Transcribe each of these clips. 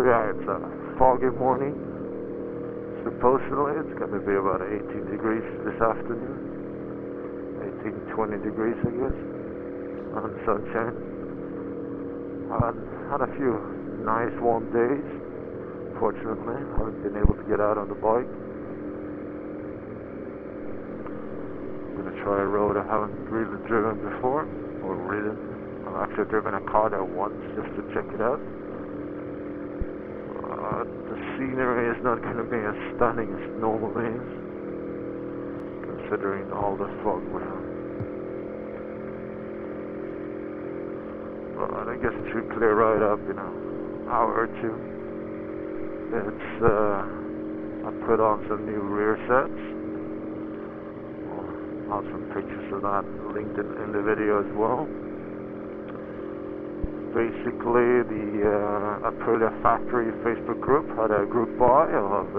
So yeah, it's a foggy morning. Supposedly it's going to be about 18 degrees this afternoon. 18, 20 degrees I guess. And sunshine. Had a few nice warm days. Fortunately, haven't been able to get out on the bike. I'm going to try a road I haven't really driven before, or ridden. I've actually driven a car there once just to check it out. The scenery is not going to be as stunning as normal is, considering all the fog we have. But I guess it should clear right up in an hour or two. I put on some new rear sets. I'll have some pictures of that linked in the video as well. Basically, the Aprilia factory Facebook group had a group buy of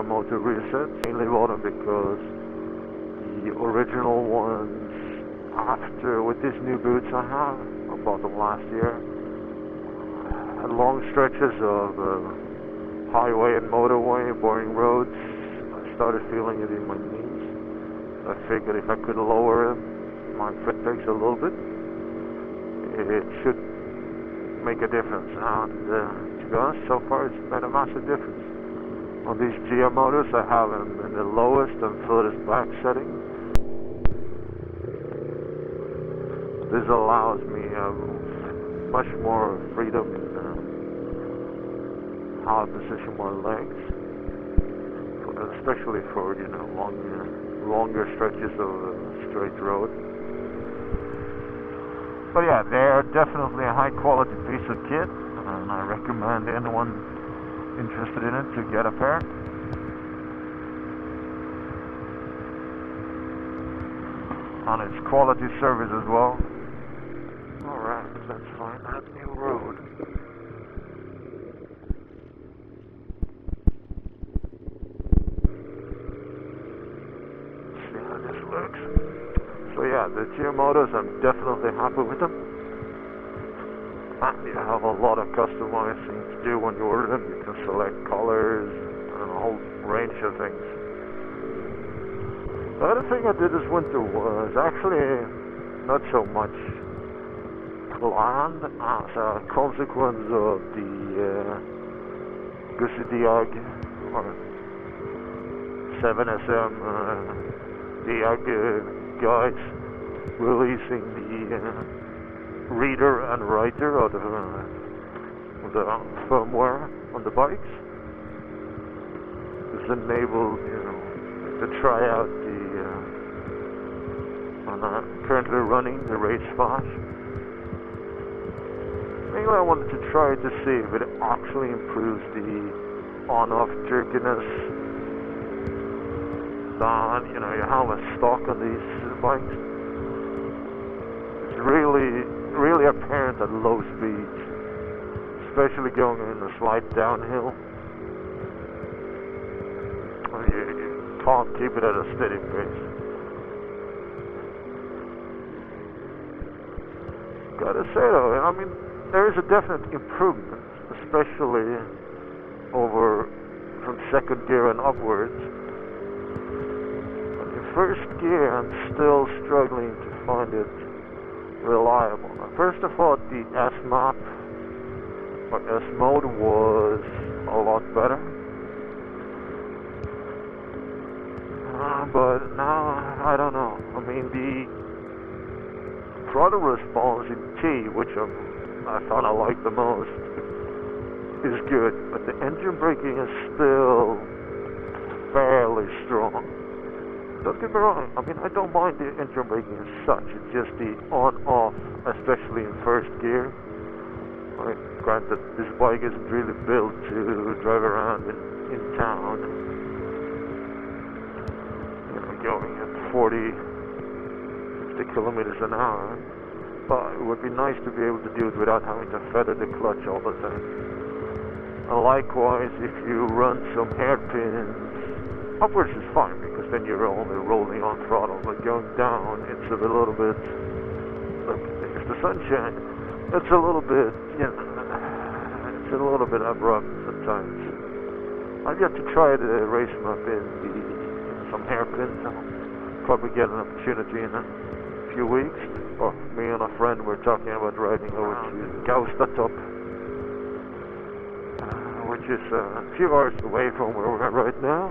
Moto rear sets. Mainly bought them because the original ones, with these new boots I have, I bought them last year, had long stretches of highway and motorway, boring roads. I started feeling it in my knees. I figured if I could lower my foot pegs a little bit, it should make a difference. And to be honest, so far it's made a massive difference. On these Motos I have them in the lowest and furthest back setting. This allows me much more freedom in how I position my legs, especially for longer stretches of straight road. But yeah, they're definitely a high quality piece of kit, and I recommend anyone interested in it to get a pair. And it's quality service as well. Alright, let's find that new road. So yeah, the Motos, I'm definitely happy with them. And you have a lot of customizing to do when you order them. You can select colors and a whole range of things. The other thing I did this winter was actually not so much planned as a consequence of the Diag or 7SM Diag guys releasing the reader and writer of the firmware on the bikes. This enabled to try out I'm currently running the Race Flash. Mainly I wanted to try to see if it actually improves the on-off jerkiness that you have a stock on these bikes. It's really apparent at low speeds, especially going in a slight downhill. You can't keep it at a steady pace. Gotta say though, I mean, there is a definite improvement, especially from second gear and upwards. First gear, I'm still struggling to find it reliable. At first I thought the S-Map or S-Mode was a lot better, but now I don't know. I mean, the throttle response in T, which I thought I liked the most, is good, but the engine braking is still fairly strong. Don't get me wrong, I mean, I don't mind the engine braking as such, it's just the on-off, especially in first gear. I mean, granted, this bike isn't really built to drive around in town, going at 50 kilometers an hour, but it would be nice to be able to do it without having to feather the clutch all the time. And likewise, if you run some hairpins, upwards is fine because then you're only rolling on throttle, but going down it's a little bit, look, there's the sunshine, it's a little bit, it's a little bit abrupt. times. I've yet to try the race map in some hairpins. I'll probably get an opportunity in a few weeks. Or me and a friend were talking about riding over to Gaustad, which is a few hours away from where we're at right now.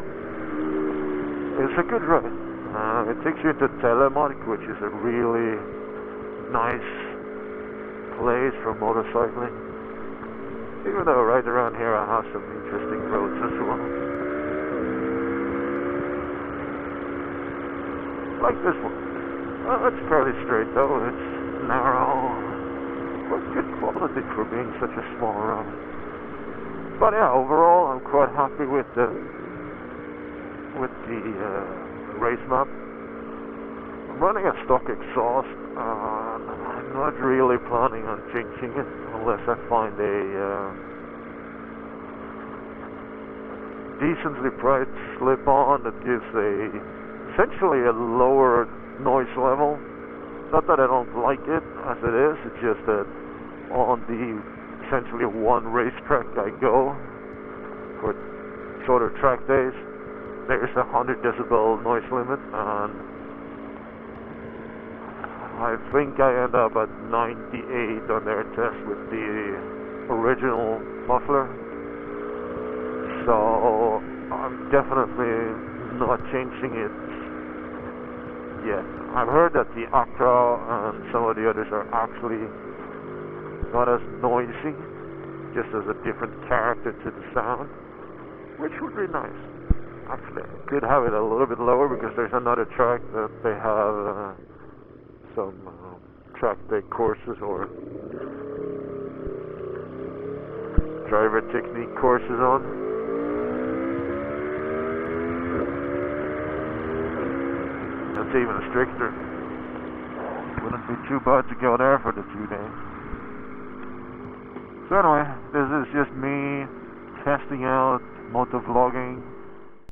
It's a good ride. It takes you into Telemark, which is a really nice place for motorcycling. Even though right around here I have some interesting roads as well. Like this one. It's fairly straight though, it's narrow, but good quality for being such a small ride. But yeah, overall I'm quite happy with the race map. I'm running a stock exhaust. I'm not really planning on changing it unless I find a decently priced slip-on that gives essentially a lower noise level. Not that I don't like it as it is, it's just that on the essentially one racetrack I go for shorter track days, there's a 100 decibel noise limit, and I think I end up at 98 on their test with the original muffler. So I'm definitely not changing it yet. I've heard that the Acra and some of the others are actually not as noisy, just as a different character to the sound, which would be nice. Actually, I could have it a little bit lower because there's another track that they have some track day courses or driver technique courses on. That's even stricter. Wouldn't be too bad to go there for the 2 days. So anyway, this is just me testing out moto vlogging.